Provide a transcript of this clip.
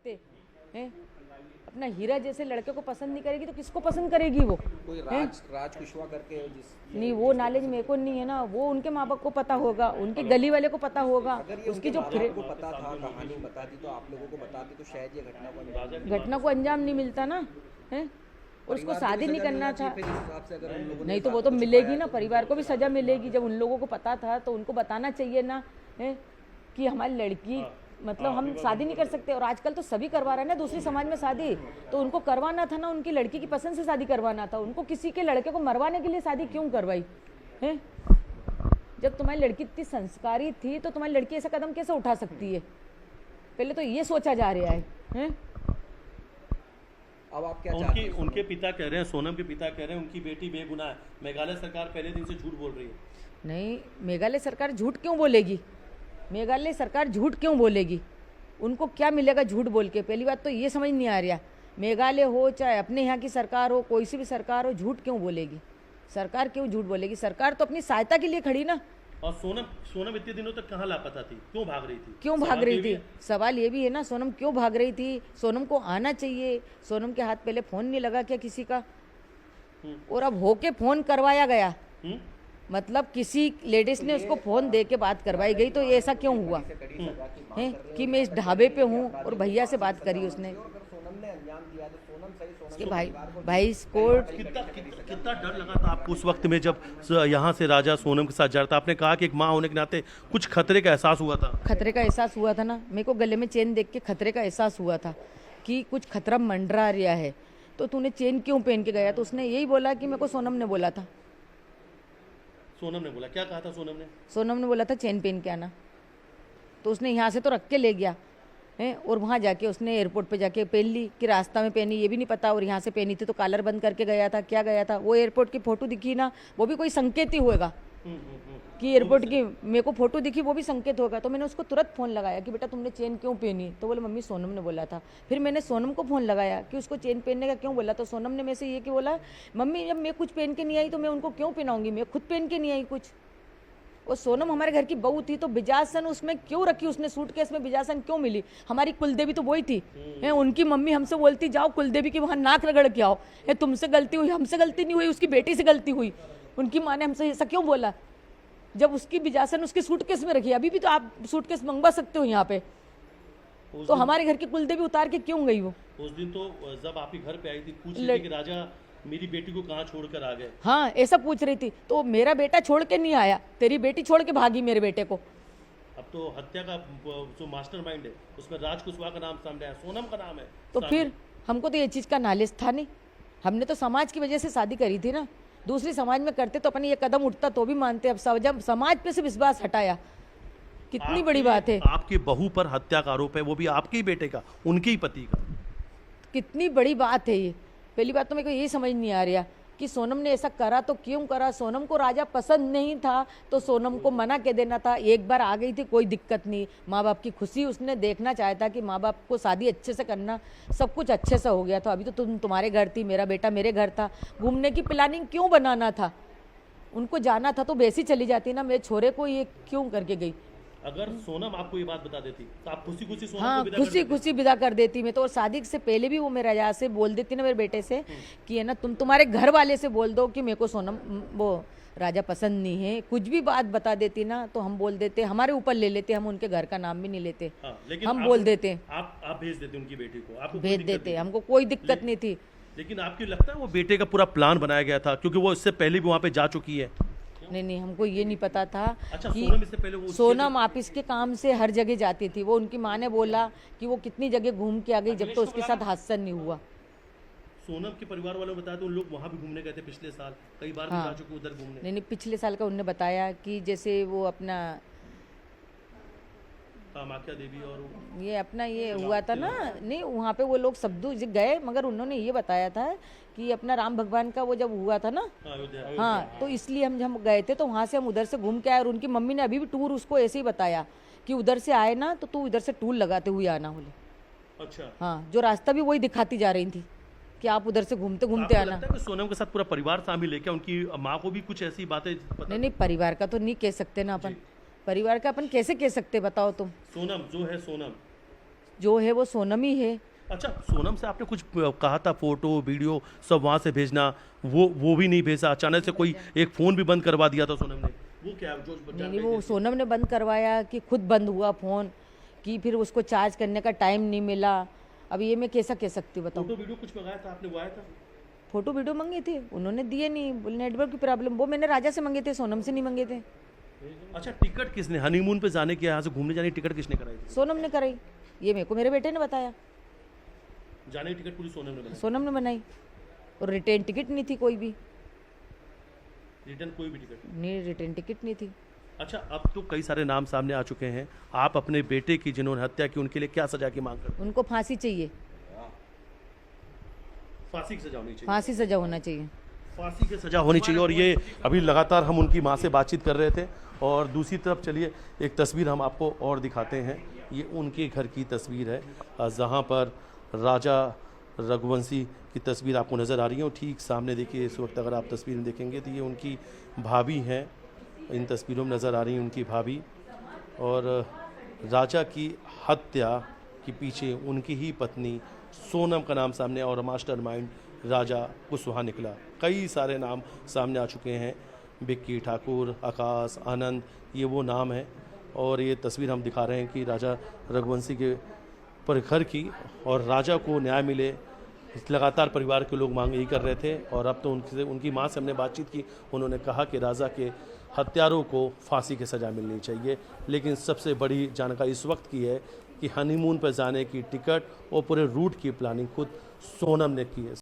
सकते हैं। अपना हीरा जैसे लड़के को पसंद नहीं करेगी तो किसको पसंद करेगी वो? कोई राज कुशवाहा करके नहीं, वो नॉलेज मेरे को नहीं है ना, वो उनके माँ बाप को पता होगा, उनके गली वाले को पता होगा। अगर ये उसकी उनके जो माँ बाप को पता था, कहानी बताती तो आप लोगों को बताती तो शायद ये घटना को अंजाम नहीं मिलता ना है। और उसको शादी नहीं करना था। नहीं तो वो तो मिलेगी ना, परिवार को भी सजा मिलेगी। जब उन लोगों को पता था तो उनको बताना चाहिए ना है कि हमारी लड़की मतलब हम शादी नहीं कर सकते। और आजकल तो सभी करवा रहे हैं ना दूसरी समाज में शादी, तो उनको करवाना था ना, उनकी लड़की की पसंद से शादी करवाना था। उनको किसी के लड़के को मरवाने के लिए शादी क्यों करवाई है? जब तुम्हारी लड़की इतनी संस्कारी थी तो तुम्हारी लड़की ऐसा कदम कैसे उठा सकती है? पहले तो ये सोचा जा रहा है? अब आप क्या चाहते हैं? उनके पिता कह रहे हैं, सोनम के पिता कह रहे हैं उनकी बेटी बेगुनाह है। मेघालय सरकार पहले दिन से झूठ बोल रही है। नहीं, मेघालय सरकार झूठ क्यों बोलेगी? मेघालय सरकार झूठ क्यों बोलेगी? उनको क्या मिलेगा झूठ बोल के? पहली बात तो ये समझ नहीं आ रहा। मेघालय हो चाहे अपने यहाँ की सरकार हो, कोई सी भी सरकार हो, झूठ क्यों बोलेगी? सरकार क्यों झूठ बोलेगी? सरकार तो अपनी सहायता के लिए खड़ी ना। और सोनम इतने दिनों तक कहाँ लापता थी? क्यों भाग रही थी? क्यों भाग रही थी? सवाल ये भी है ना, सोनम क्यों भाग रही थी? सोनम को आना चाहिए। सोनम के हाथ पहले फोन नहीं लगा क्या किसी का? और अब होके फोन करवाया गया, मतलब किसी लेडीज ने उसको फोन दे के बात करवाई गई। तो ये ऐसा क्यों हुआ है कि मैं इस ढाबे पे हूँ और भैया से बात करी उसने कि भाई कोर्ट। कितना डर लगा था आपको उस वक्त में जब यहाँ से राजा सोनम के साथ जा रहा था? आपने कहा कि एक माँ होने के नाते कुछ खतरे का एहसास हुआ था। खतरे का एहसास हुआ था ना, मेरे को गले में चेन देख के खतरे का एहसास हुआ था कि कुछ खतरा मंडरा रहा है। तो तूने चेन क्यों पहन के गया? तो उसने यही बोला कि मेरे को सोनम ने बोला था। सोनम ने बोला? क्या कहा था सोनम ने? सोनम ने बोला था चेन पहन के आना। तो उसने यहाँ से तो रख के ले गया है और वहाँ जाके उसने एयरपोर्ट पे जाके पहन ली कि रास्ता में पहनी ये भी नहीं पता, और यहाँ से पहनी थी तो कॉलर बंद करके गया था। क्या गया था? वो एयरपोर्ट की फोटो दिखी ना, वो भी कोई संकेत ही होगा कि एयरपोर्ट की मेरे को फोटो दिखी, वो भी संकेत होगा। तो मैंने उसको तुरंत फ़ोन लगाया कि बेटा तुमने चेन क्यों पहनी? तो बोले मम्मी सोनम ने बोला था। फिर मैंने सोनम को फ़ोन लगाया कि उसको चेन पहनने का क्यों बोला? तो सोनम ने मेरे से ये कि बोला मम्मी जब मैं कुछ पहन के नहीं आई तो मैं उनको क्यों पहनाऊंगी, मैं खुद पहन के नहीं आई कुछ। और सोनम हमारे घर की बहू थी तो बिजासन उसमें क्यों रखी उसने? सूटकेस में बिजासन क्यों मिली? हमारी कुलदेवी तो वही थी है। उनकी मम्मी हमसे बोलती जाओ कुलदेवी की वहाँ नाक रगड़ के आओ। है तुमसे गलती हुई, हमसे गलती नहीं हुई, उसकी बेटी से गलती हुई। उनकी माँ ने हमसे ऐसा क्यों बोला जब उसकी बिजासन उसके सूटकेस में रखी? अभी भी तो आप सूटकेस मंगवा सकते हो यहाँ पे। तो हमारे घर की कुलदेवी उतार के क्यों गई वो? उस दिन तो जब आप ही घर पे आई थी पूछ रही थी कि राजा मेरी बेटी को कहाँ छोड़कर आ गए। हाँ ऐसा पूछ रही थी। तो मेरा बेटा छोड़ के नहीं आया, तेरी बेटी छोड़ के भागी मेरे बेटे को। अब तो हत्या का जो मास्टरमाइंड है उसमें राज कुशवाहा का नाम सामने आया, सोनम का नाम है। तो फिर हमको तो ये चीज़ का नॉलेज था नहीं। हमने तो समाज की वजह से शादी करी थी ना। दूसरी समाज में करते तो अपन ये कदम उठता तो भी मानते। अब जब समाज पे से विश्वास हटाया, कितनी बड़ी बात है। आपकी बहू पर हत्या का आरोप है, वो भी आपके ही बेटे का, उनके ही पति का। कितनी बड़ी बात है ये। पहली बात तो मेरे को यही समझ नहीं आ रहा कि सोनम ने ऐसा करा तो क्यों करा? सोनम को राजा पसंद नहीं था तो सोनम को मना के देना था। एक बार आ गई थी कोई दिक्कत नहीं, माँ बाप की खुशी उसने देखना चाहता था कि माँ बाप को शादी अच्छे से करना, सब कुछ अच्छे से हो गया। तो अभी तो तुम्हारे घर थी, मेरा बेटा मेरे घर था। घूमने की प्लानिंग क्यों बनाना था? उनको जाना था तो वैसी चली जाती ना, मेरे छोरे को ये क्यों करके गई? अगर सोनम आपको ये बात बता देती तो आप खुशी खुशी सोनम हाँ को विदा कर देते? खुशी विदा कर देती मैं तो। और शादी से पहले भी वो मेरे राजा से बोल देती ना मेरे बेटे से कि है ना तुम्हारे घर वाले से बोल दो कि मेरे को सोनम वो राजा पसंद नहीं है। कुछ भी बात बता देती ना तो हम बोल देते, हमारे ऊपर ले लेते, हम उनके घर का नाम भी नहीं लेते। लेकिन हम बोल देते, आप भेज देते उनकी बेटी को, आपको भेज देते, हमको कोई दिक्कत नहीं थी। लेकिन आपको लगता है वो बेटे का पूरा प्लान बनाया गया था? क्योंकि वो इससे पहले भी वहाँ पे जा चुकी है। नहीं हमको ये नहीं पता था। अच्छा, कि सोनम इससे पहले वो सोनम ऑफिस के काम से हर जगह जाती थी। वो उनकी माँ ने बोला कि वो कितनी जगह घूम के आ गई जब तो उसके साथ हादसा नहीं हुआ। सोनम के परिवार वालों ने बताया तो उन लोग वहाँ भी घूमने गए थे पिछले साल, कई बार भी जा चुके उधर घूमने। नहीं पिछले साल का उन्होंने बताया कि जैसे वो अपना कामाख्या देवी और ये अपना ये हुआ था ना, नहीं वहाँ पे वो लोग सब गए, मगर उन्होंने ये बताया था कि अपना राम भगवान का वो जब हुआ था ना, हाँ तो इसलिए हम गए थे तो वहाँ से हम उधर से घूम के आए। और उनकी मम्मी ने अभी भी टूर उसको ऐसे ही बताया कि उधर से आए ना तो तू इधर से टूर लगाते हुए आना बोले। अच्छा हाँ, जो रास्ता भी वही दिखाती जा रही थी कि आप उधर से घूमते घूमते आना। लगता है कि सोनम के साथ पूरा परिवार शामिल है क्या? उनकी माँ को भी कुछ ऐसी बातें पता? नहीं परिवार का तो नहीं कह सकते ना अपन। परिवार का अपन कैसे कह सकते बताओ तुम? सोनम जो है सोनम जो है वो सोनम ही है। अच्छा, सोनम से आपने कुछ कहा था, फोटो वीडियो सब वहाँ से भेजना, वो भी नहीं भेजा, अचानक से कोई एक फ़ोन भी बंद करवा दिया था सोनम ने, वो क्या जो नहीं, वो सोनम ने बंद करवाया कि खुद बंद हुआ फ़ोन, कि फिर उसको चार्ज करने का टाइम नहीं मिला। अब ये मैं कैसा कह सकती हूँ बताओ। फोटो वीडियो कुछ मंगाया था आपने, वो आया था? फोटो वीडियो मंगे थे, उन्होंने दिए नहीं, बोले नेटवर्क की प्रॉब्लम। वो मैंने राजा से मंगे थे, सोनम से नहीं मंगे थे। अच्छा, टिकट किसने, हनीमून पे जाने की, यहाँ से घूमने जाने की टिकट किसने कराई थी? सोनम ने कराई, ये मेरे को मेरे बेटे ने बताया। जाने की टिकट पूरी सोनम ने बनाई? सोनम ने बनाई, और रिटर्न टिकट नहीं थी कोई भी, रिटर्न कोई भी टिकट? नहीं रिटर्न टिकट नहीं थी। अच्छा, अब तो कई सारे नाम सामने आ चुके हैं, आप अपने बेटे की जिन्होंने हत्या की उनके लिए क्या सजा की मांग करते हैं? उनको फांसी चाहिए, फांसी की सजा होनी चाहिए। फांसी सजा होना चाहिए। फांसी की सजा होनी चाहिए। और ये अभी लगातार हम उनकी माँ से बातचीत कर रहे थे, और दूसरी तरफ चलिए एक तस्वीर हम आपको और दिखाते हैं। ये उनके घर की तस्वीर है, जहाँ पर राजा रघुवंशी की तस्वीर आपको नज़र आ रही है। और ठीक सामने देखिए, इस वक्त अगर आप तस्वीर में देखेंगे तो ये उनकी भाभी हैं, इन तस्वीरों में नज़र आ रही है उनकी भाभी। और राजा की हत्या के पीछे उनकी ही पत्नी सोनम का नाम सामने, और मास्टरमाइंड राजा कुशवाहा निकला। कई सारे नाम सामने आ चुके हैं, बिक्की ठाकुर, आकाश, आनंद, ये वो नाम हैं। और ये तस्वीर हम दिखा रहे हैं कि राजा रघुवंशी के पर घर की, और राजा को न्याय मिले, लगातार परिवार के लोग मांग यही कर रहे थे। और अब तो उनकी माँ से हमने बातचीत की, उन्होंने कहा कि राजा के हत्यारों को फांसी की सज़ा मिलनी चाहिए। लेकिन सबसे बड़ी जानकारी इस वक्त की है कि हनीमून पर जाने की टिकट और पूरे रूट की प्लानिंग खुद सोनम ने की है।